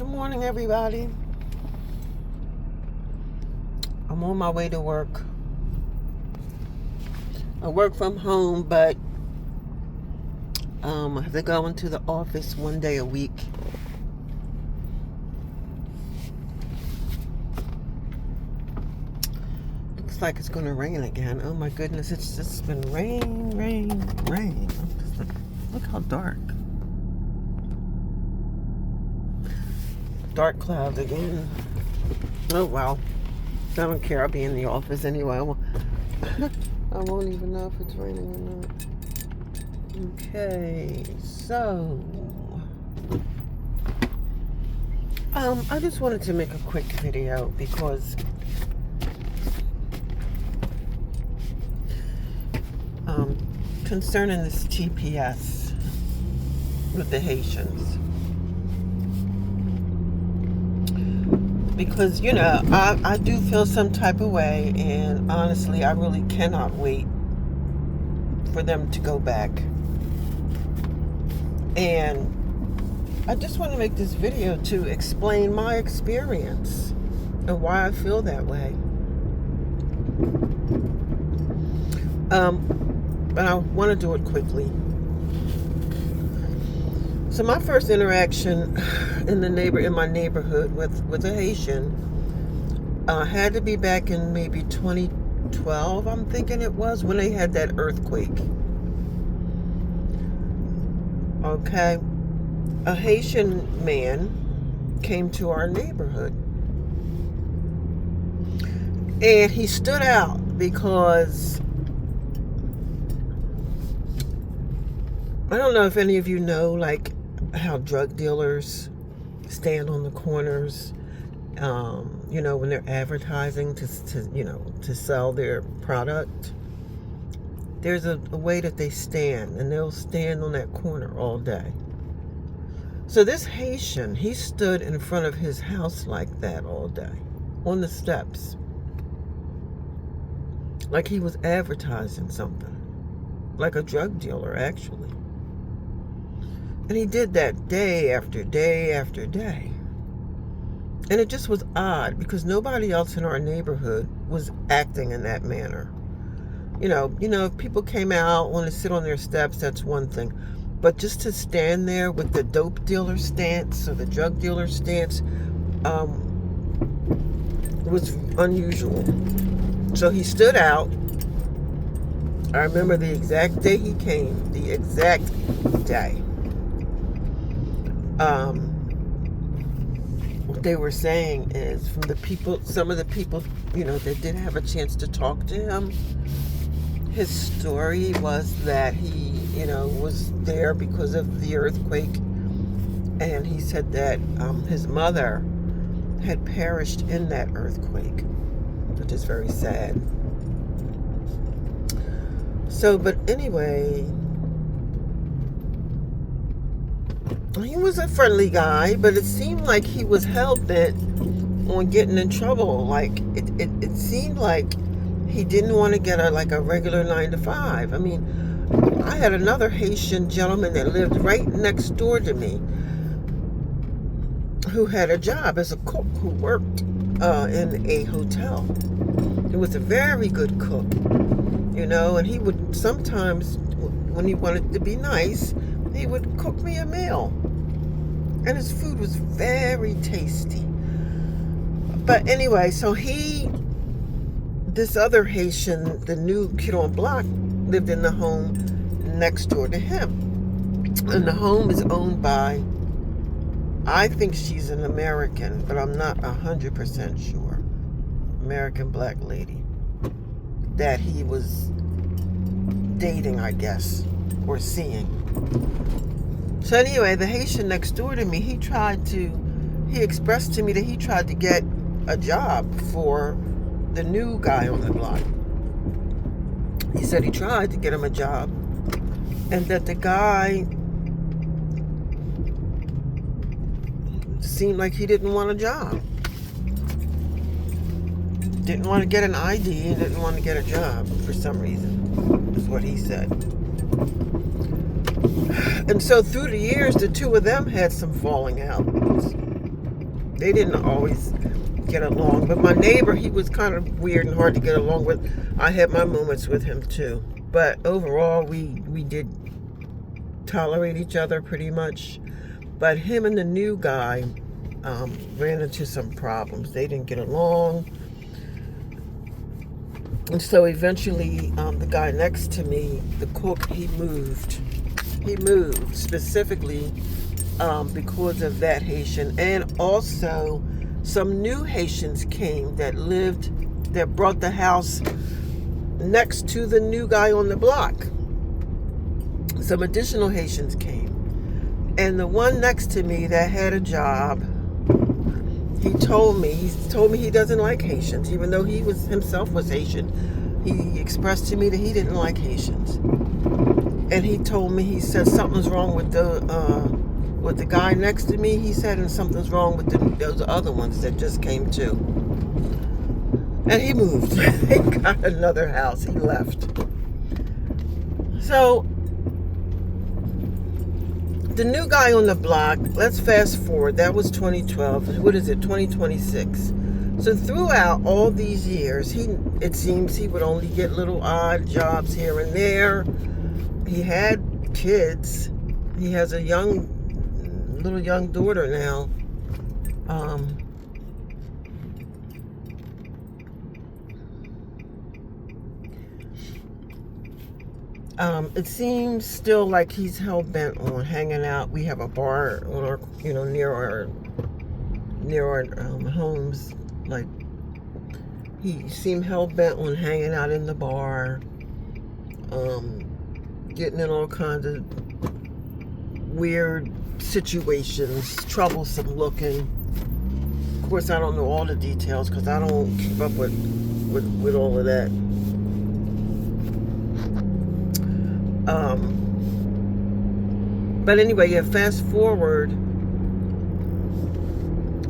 Good morning, everybody. I'm on my way to work. I work from home, but I have to go into the office one day a week. Looks like it's going to rain again. Oh my goodness, it's just been rain. Look how dark. Dark clouds again. Oh wow. I don't care. I'll be in the office anyway. I won't even know if it's raining or not. Okay, so I just wanted to make a quick video because concerning this GPS with the Haitians. Because, I do feel some type of way, and honestly, I really cannot wait for them to go back. And I just want to make this video to explain my experience and why I feel that way. But I want to do it quickly. So my first interaction in my neighborhood with a Haitian had to be back in maybe 2012, I'm thinking it was, when they had that earthquake. Okay. A Haitian man came to our neighborhood. And he stood out because I don't know if any of you know, like, how drug dealers stand on the corners, when they're advertising to sell their product. There's a way that they stand, and they'll stand on that corner all day. So this Haitian, he stood in front of his house like that all day, on the steps, like he was advertising something, like a drug dealer, actually. And he did that day after day after day. And it just was odd because nobody else in our neighborhood was acting in that manner. If people came out, want to sit on their steps, that's one thing. But just to stand there with the dope dealer stance or the drug dealer stance was unusual. So he stood out. I remember the exact day he came, the exact day. What they were saying is, from some of the people, that did have a chance to talk to him, his story was that he, was there because of the earthquake, and he said that his mother had perished in that earthquake, which is very sad. So, but anyway, he was a friendly guy, but it seemed like he was hell-bent on getting in trouble. Like, it seemed like he didn't want to get a regular 9-to-5. I mean, I had another Haitian gentleman that lived right next door to me who had a job as a cook, who worked in a hotel. He was a very good cook, and he would sometimes, when he wanted to be nice, he would cook me a meal. And his food was very tasty. But anyway, so this other Haitian, the new kid on block, lived in the home next door to him. And the home is owned by, I think she's an American, but I'm not 100% sure. American black lady that he was dating, I guess, or seeing. So anyway, the Haitian next door to me, he expressed to me that he tried to get a job for the new guy on the block. He said he tried to get him a job, and that the guy seemed like he didn't want a job. Didn't want to get an ID and didn't want to get a job for some reason, is what he said. And so through the years, the two of them had some falling out. They didn't always get along, but my neighbor, he was kind of weird and hard to get along with. I had my moments with him too, but overall we did tolerate each other pretty much. But him and the new guy ran into some problems. They didn't get along, and so eventually the guy next to me, the cook, he moved specifically because of that Haitian. And also some new Haitians came that brought the house next to the new guy on the block. Some additional Haitians came. And the one next to me that had a job, he told me he doesn't like Haitians, even though he himself was Haitian. He expressed to me that he didn't like Haitians. And he told me, he said something's wrong with the guy next to me, he said, and something's wrong with those other ones that just came too. And he moved. He got another house. He left. So the new guy on the block, let's fast forward. That was 2012. What is it? 2026. So throughout all these years, it seems he would only get little odd jobs here and there. He had kids. He has a little young daughter now. It seems still like he's hell bent on hanging out. We have a bar on our, near our homes. Like, he seemed hell bent on hanging out in the bar, getting in all kinds of weird situations, troublesome looking. Of course, I don't know all the details because I don't keep up with all of that. But anyway, yeah, fast forward,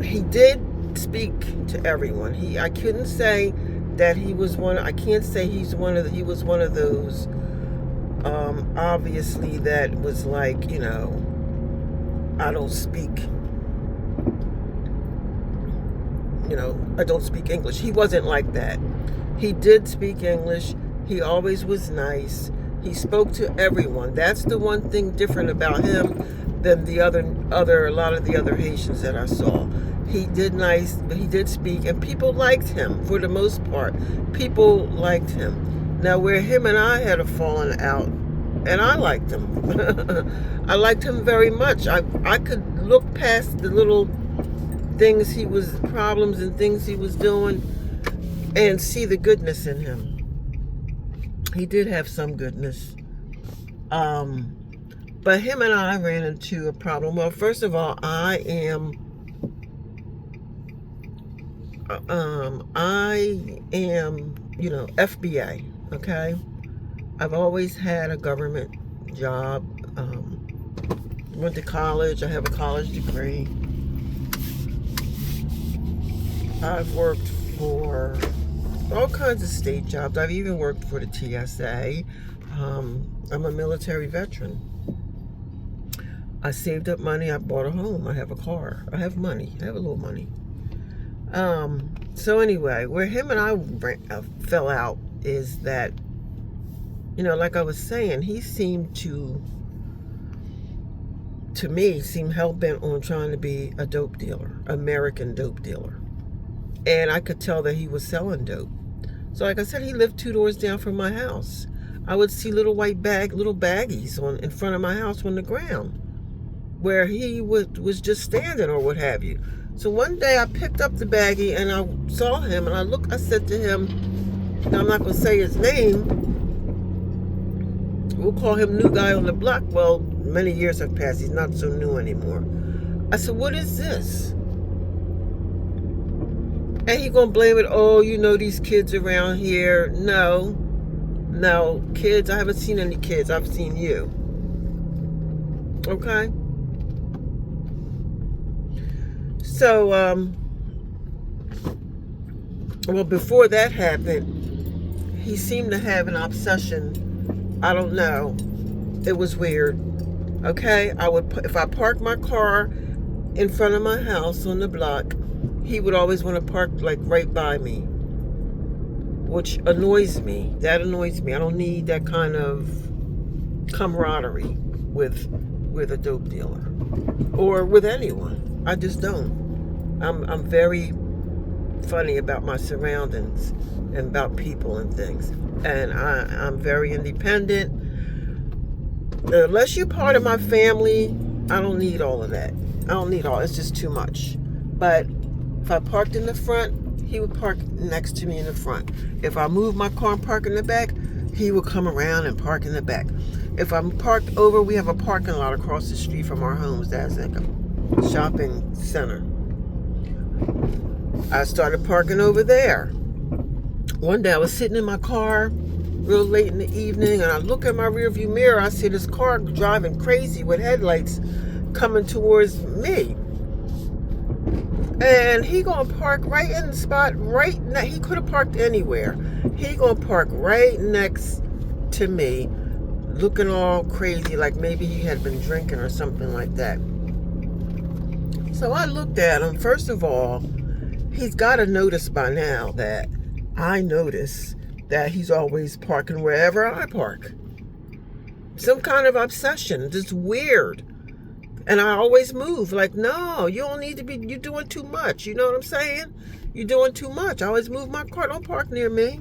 he did speak to everyone. I couldn't say that he was I can't say he was one of those, obviously, that was like, I don't speak English. He wasn't like that. He did speak English. He always was nice. He spoke to everyone. That's the one thing different about him than a lot of the other Haitians that I saw. He did nice, but he did speak, and people liked him for the most part. People liked him. Now, where him and I had a falling out, and I liked him. I liked him very much. I could look past the little problems and things he was doing, and see the goodness in him. He did have some goodness. But him and I ran into a problem. Well, first of all, I am FBA, okay? I've always had a government job. Went to college. I have a college degree. I've worked for all kinds of state jobs. I've even worked for the TSA. I'm a military veteran. I saved up money. I bought a home. I have a car. I have money. I have a little money. So anyway, where him and I fell out is that, like I was saying, he seemed to me, hell-bent on trying to be a dope dealer, American dope dealer. And I could tell that he was selling dope. So like I said, he lived 2 doors down from my house. I would see little baggies in front of my house on the ground where he was just standing or what have you. So one day I picked up the baggie and I saw him and I said to him, now I'm not going to say his name. We'll call him New Guy on the Block. Well, many years have passed. He's not so new anymore. I said, what is this? And he gonna blame it, these kids around here. No, kids, I haven't seen any kids. I've seen you. Okay? So, well, before that happened, he seemed to have an obsession. I don't know. It was weird. Okay? If I parked my car in front of my house on the block, he would always want to park like right by me, which annoys me. That annoys me. I don't need that kind of camaraderie with a dope dealer or with anyone. I just don't. I'm very funny about my surroundings and about people and things, and I'm very independent. Unless you're part of my family, I don't need all of that. I don't need all. It's just too much. But if I parked in the front, he would park next to me in the front. If I moved my car and park in the back, he would come around and park in the back. If I'm parked over, we have a parking lot across the street from our homes. That's like a shopping center. I started parking over there. One day I was sitting in my car real late in the evening, and I look at my rearview mirror. I see this car driving crazy with headlights coming towards me. And he gonna park right in the spot he could have parked anywhere. He gonna park right next to me, looking all crazy, like maybe he had been drinking or something like that. So I looked at him. First of all, he's got to notice by now that I notice that he's always parking wherever I park. Some kind of obsession, just weird. And I always move like, no, you don't need to be, you're doing too much. You know what I'm saying? You're doing too much. I always move my car. Don't park near me.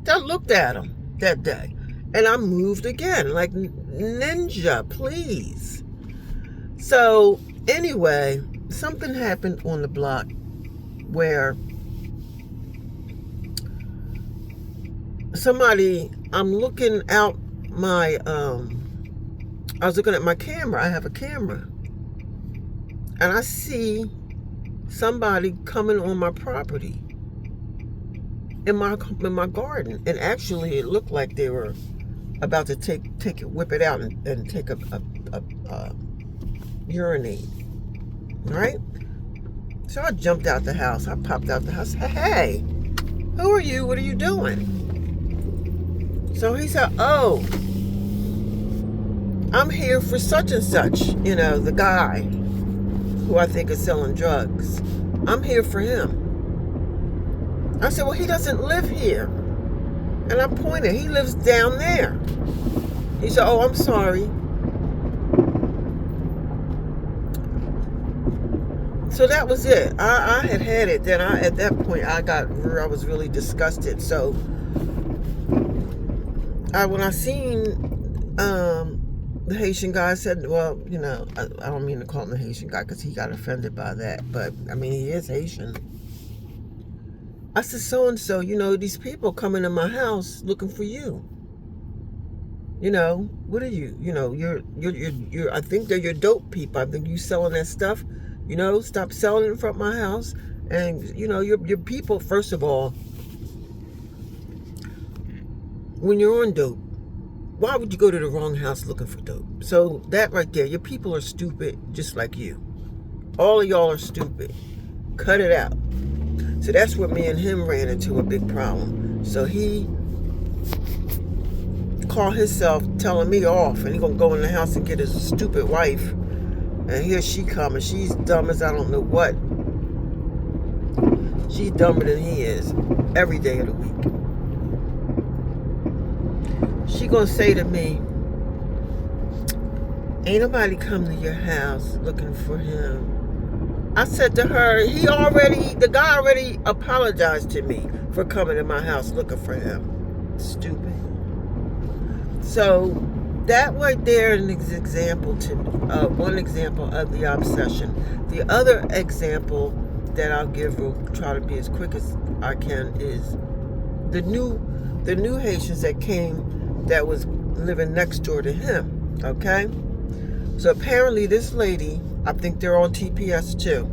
I looked at him that day, and I moved again, like ninja, please. So anyway, something happened on the block where I'm looking out my, I was looking at my camera. I have a camera. And I see somebody coming on my property in my garden. And actually, it looked like they were about to whip it out and take a urinate. Right? So I jumped out the house. I popped out the house. Hey, who are you? What are you doing? So he said, oh, I'm here for such and such, the guy who I think is selling drugs. I'm here for him. I said, well, he doesn't live here. And I pointed, he lives down there. He said, oh, I'm sorry. So that was it. I had it. Then at that point, I was really disgusted. So when I seen the Haitian guy, said, well, I don't mean to call him the Haitian guy because he got offended by that. But, I mean, he is Haitian. I said, so-and-so, these people coming to my house looking for you. What are you? You're I think they're your dope people. I think you selling that stuff. Stop selling it in front of my house. And, your people, first of all, when you're on dope, why would you go to the wrong house looking for dope? So that right there, your people are stupid just like you. All of y'all are stupid. Cut it out. So that's where me and him ran into a big problem. So he called himself telling me off, and he gonna go in the house and get his stupid wife. And here she coming. She's dumb as I don't know what. She's dumber than he is every day of the week. She gonna say to me, ain't nobody come to your house looking for him. I said to her, the guy already apologized to me for coming to my house looking for him. Stupid. So that right there is an example one example of the obsession. The other example that I'll give, will try to be as quick as I can, is the new Haitians that came, that was living next door to him. Okay? So apparently this lady, I think they're on TPS too.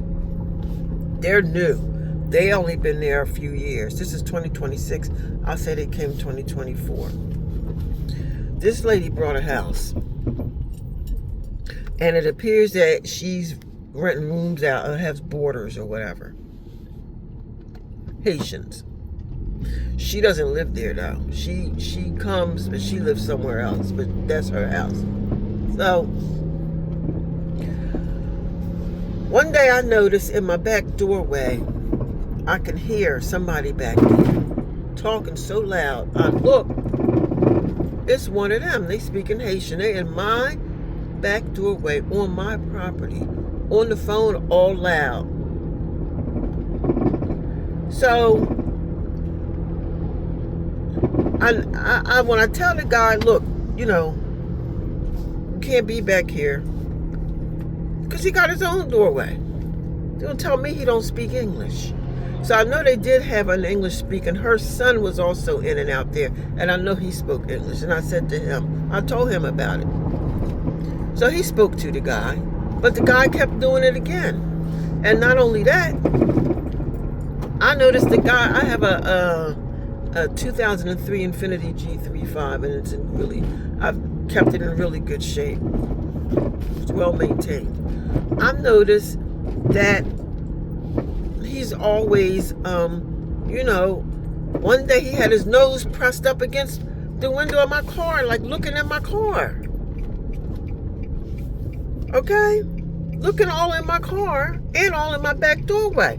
They're new. They only been there a few years. This is 2026. I'll say they came 2024. This lady brought a house. And it appears that she's renting rooms out or has boarders or whatever. Haitians. She doesn't live there though. She comes, but she lives somewhere else. But that's her house. So One day I noticed in my back doorway, I can hear somebody back there talking so loud. I look, it's one of them. They speaking Haitian. They in my back doorway on my property, on the phone, all loud. So I when I tell the guy, look, you can't be back here, because he got his own doorway. Don't tell me he don't speak English. So I know they did have an English speaking. Her son was also in and out there, and I know he spoke English. And I said to him, I told him about it. So he spoke to the guy, but the guy kept doing it again. And not only that, I noticed the guy, I have a 2003 Infiniti G35, and it's in really, I've kept it in really good shape. It's well maintained. I've noticed that he's always, one day he had his nose pressed up against the window of my car, like looking at my car. Okay? Looking all in my car and all in my back doorway.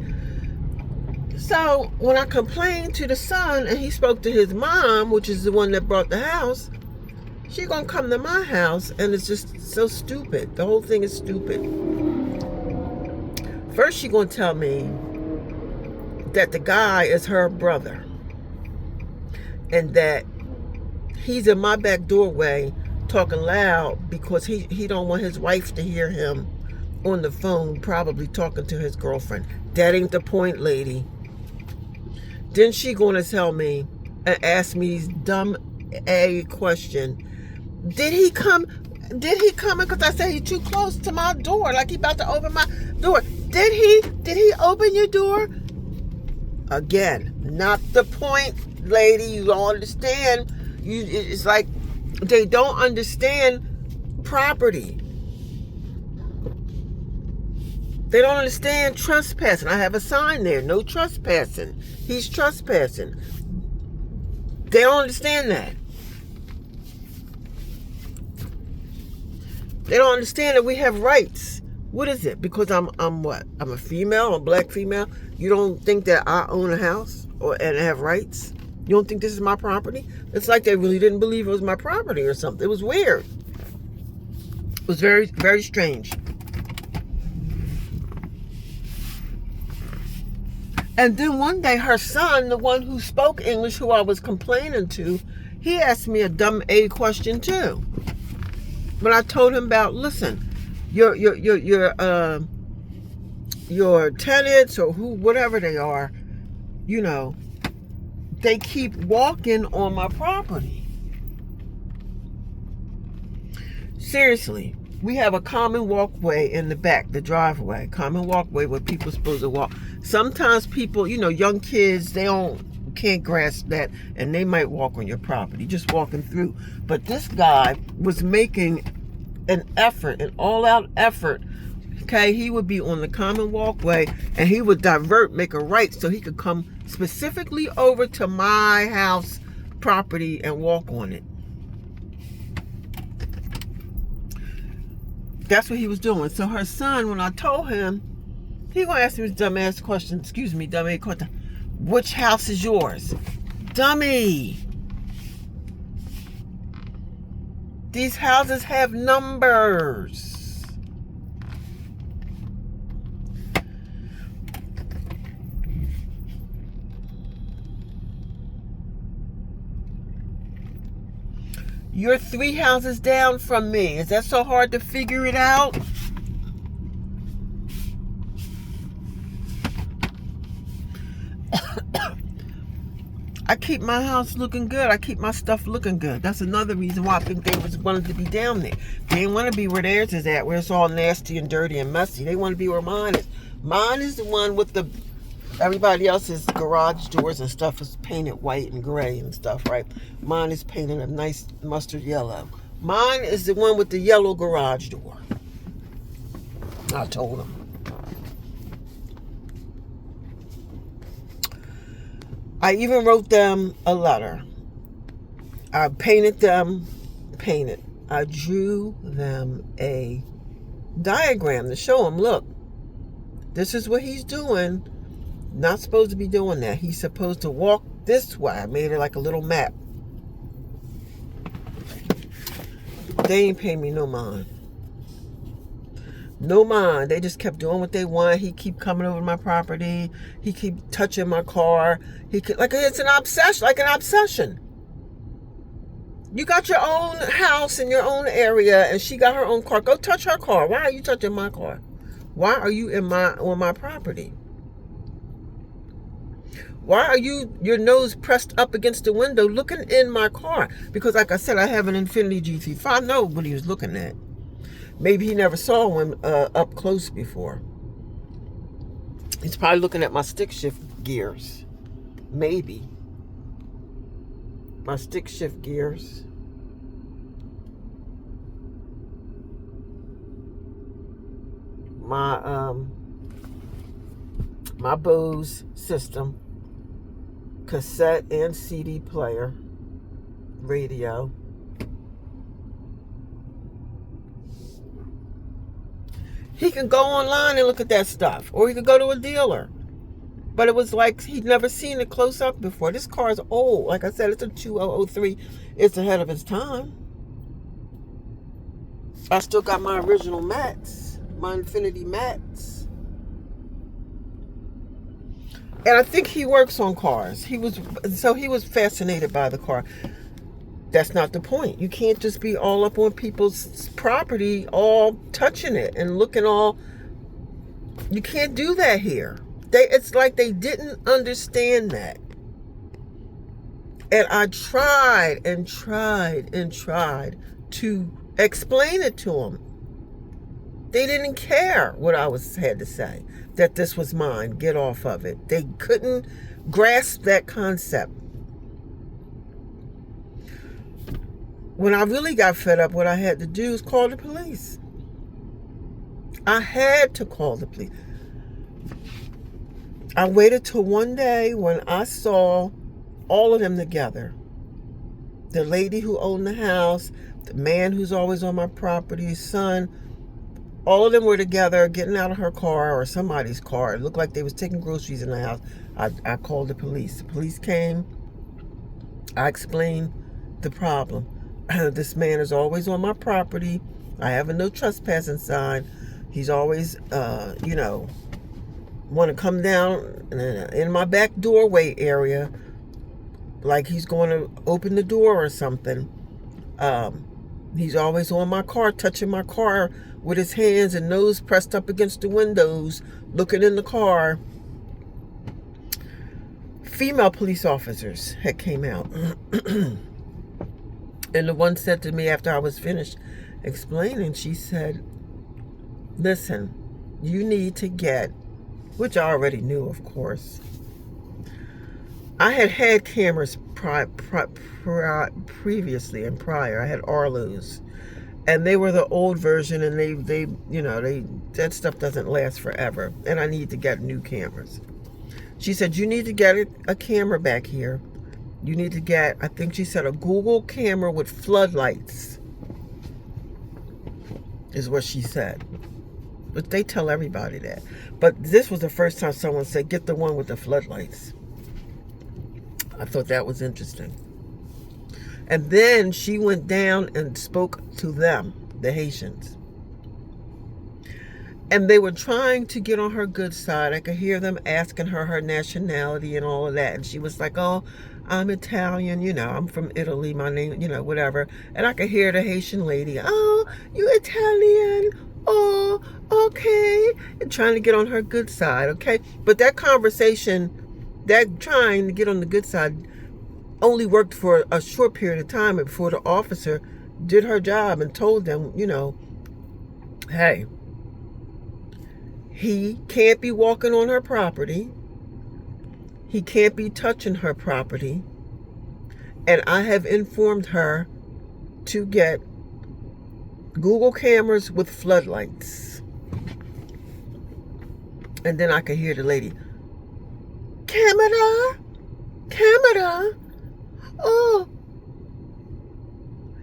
So when I complained to the son and he spoke to his mom, which is the one that bought the house, she gonna come to my house, and it's just so stupid. The whole thing is stupid. First she gonna tell me that the guy is her brother and that he's in my back doorway talking loud because he don't want his wife to hear him on the phone, probably talking to his girlfriend. That ain't the point, lady. Then she gonna tell me and ask me these dumb question. Did he come? Because I said he's too close to my door, like he about to open my door. Did he open your door? Again, not the point, lady. You don't understand. It's like they don't understand property. They don't understand trespassing. I have a sign there, no trespassing. He's trespassing. They don't understand that. They don't understand that we have rights. What is it? Because I'm what? I'm a female, I'm a black female. You don't think that I own a house and have rights? You don't think this is my property? It's like they really didn't believe it was my property or something. It was weird. It was very, very strange. And then one day her son, the one who spoke English, who I was complaining to, he asked me a dumb question too. But I told him about, listen, your tenants or whatever they are, they keep walking on my property. Seriously, we have a common walkway in the back, the driveway, common walkway where people are supposed to walk. Sometimes people, young kids, they can't grasp that, and they might walk on your property, just walking through. But this guy was making an effort, an all-out effort. Okay, he would be on the common walkway, and he would make a right so he could come specifically over to my house property and walk on it. That's what he was doing. So her son, when I told him, he gonna ask me this dumbass question. Excuse me, dumbass question. Which house is yours? Dummy. These houses have numbers. You're 3 houses down from me. Is that so hard to figure it out? I keep my house looking good. I keep my stuff looking good. That's another reason why I think they wanted to be down there. They didn't want to be where theirs is at, where it's all nasty and dirty and messy. They want to be where mine is. Mine is the one with everybody else's garage doors and stuff is painted white and gray and stuff, right? Mine is painted a nice mustard yellow. Mine is the one with the yellow garage door. I told them. I even wrote them a letter. I painted them. I drew them a diagram to show them, look, This is what he's doing. Not supposed to be doing that. He's supposed to walk this way. I made it like a little map. They ain't pay me no mind. No mind. They just kept doing what they want. He keep coming over my property. He keep touching my car. Like it's an obsession. Like an obsession. You got your own house in your own area, and she got her own car. Go touch her car. Why are you touching my car? Why are you on my property? Why are your nose pressed up against the window looking in my car? Because like I said, I have an Infiniti GT5. I know what he was looking at. Maybe he never saw one up close before. He's probably looking at my stick shift gears. Maybe. My stick shift gears. My Bose system, cassette and CD player, radio. He can go online and look at that stuff, or he could go to a dealer. But it was like he'd never seen it close up before. This car is old. Like I said, it's a 2003. It's ahead of its time. I still got my original mats, my Infiniti mats. And I think he works on cars. He was fascinated by the car. That's not the point. You can't just be all up on people's property, all touching it and looking all. You can't do that here. It's like they didn't understand that. And I tried and tried and tried to explain it to them. They didn't care what I had to say, that this was mine, get off of it. They couldn't grasp that concept. When I really got fed up, what I had to do is call the police. I had to call the police. I waited till one day when I saw all of them together. The lady who owned the house, the man who's always on my property, his son, all of them were together getting out of her car or somebody's car. It looked like they was taking groceries in the house. I called the police. The police came. I explained the problem. This man is always on my property. I have a no trespassing sign. He's always, want to come down in my back doorway area, like he's going to open the door or something. He's always on my car, touching my car with his hands and nose pressed up against the windows, looking in the car. Female police officers had came out. And the one said to me after I was finished explaining, she said, listen, you need to get, which I already knew, of course. I had cameras previously and prior. I had Arlo's, and they were the old version, and they that stuff doesn't last forever, and I need to get new cameras. She said, you need to get a camera back here. You need to get, I think she said, a Google camera with floodlights, is what she said. But they tell everybody that. But this was the first time someone said, get the one with the floodlights. I thought that was interesting. And then she went down and spoke to them, the Haitians. And they were trying to get on her good side. I could hear them asking her nationality and all of that. And she was like, oh, I'm Italian, I'm from Italy, my name, whatever. And I could hear the Haitian lady, oh, you Italian, oh, okay. And trying to get on her good side, okay? But that conversation, that trying to get on the good side, only worked for a short period of time before the officer did her job and told them, hey, he can't be walking on her property. He can't be touching her property. And I have informed her to get Google cameras with floodlights. And then I could hear the lady, camera, oh.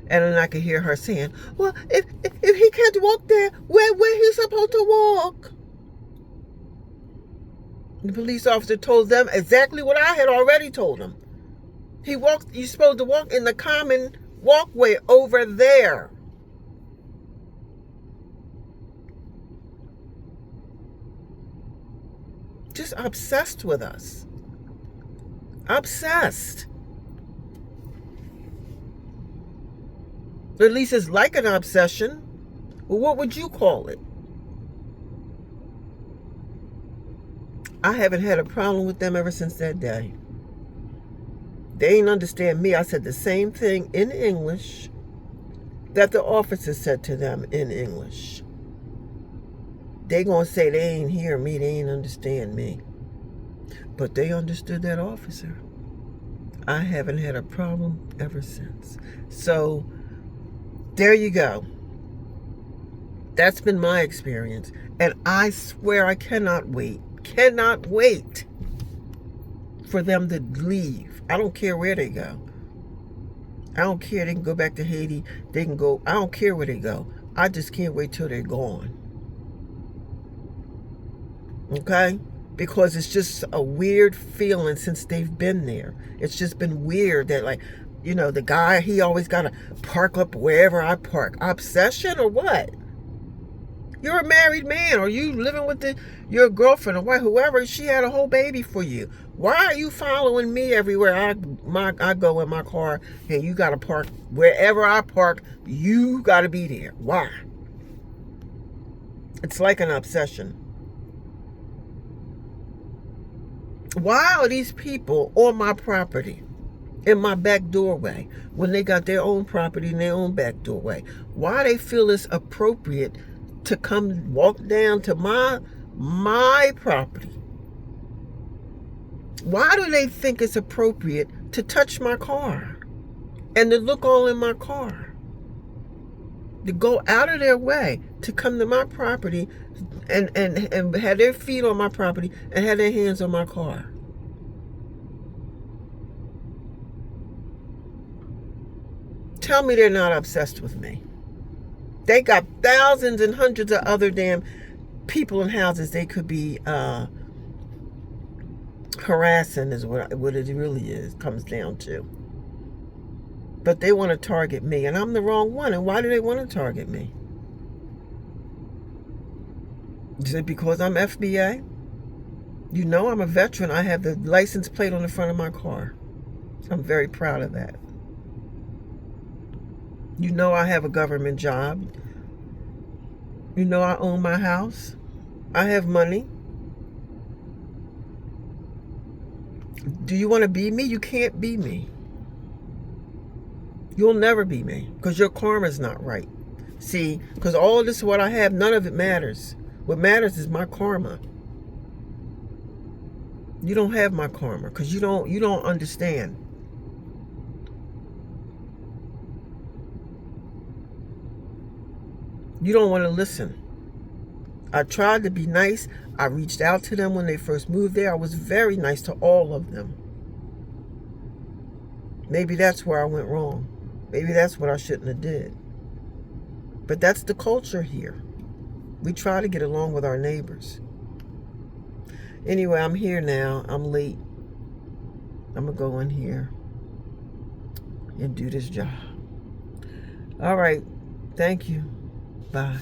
And then I could hear her saying, well, if he can't walk there, where he's supposed to walk? the police officer told them exactly what I had already told him. You're supposed to walk in the common walkway over there. Just obsessed with us. Obsessed. Or at least it's like an obsession. Well, what would you call it? I haven't had a problem with them ever since that day. They ain't understand me. I said the same thing in English that the officer said to them in English. They gonna say they ain't hear me, they ain't understand me. But they understood that officer. I haven't had a problem ever since. So, there you go. That's been my experience. And I swear I cannot wait for them to leave. I don't care where they go. I don't care. They can go back to Haiti. They can go. I don't care where they go. I just can't wait till they're gone. Okay? Because it's just a weird feeling since they've been there. It's just been weird that, like, you know, the guy, he always got to park up wherever I park. Obsession or what? You're a married man, or you living with your girlfriend or wife, whoever. She had a whole baby for you. Why are you following me everywhere I go in my car? And you got to park wherever I park. You got to be there. Why? It's like an obsession. Why are these people on my property, in my back doorway, when they got their own property in their own back doorway? Why they feel it's appropriate to come walk down to my property? Why do they think it's appropriate to touch my car and to look all in my car? To go out of their way to come to my property and have their feet on my property and have their hands on my car. Tell me they're not obsessed with me. They got thousands and hundreds of other damn people in houses they could be harassing, is what it really is, comes down to. But they want to target me, and I'm the wrong one. And why do they want to target me? Is it because I'm FBA? You know I'm a veteran. I have the license plate on the front of my car. I'm very proud of that. You know I have a government job. You know I own my house. I have money. Do you want to be me? You can't be me. You'll never be me because your karma's not right. See, because all of this, what I have, none of it matters. What matters is my karma. You don't have my karma because you don't understand. You don't want to listen. I tried to be nice. I reached out to them when they first moved there. I was very nice to all of them. Maybe that's where I went wrong. Maybe that's what I shouldn't have did. But that's the culture here. We try to get along with our neighbors. Anyway, I'm here now. I'm late. I'm going to go in here and do this job. All right. Thank you. Bye.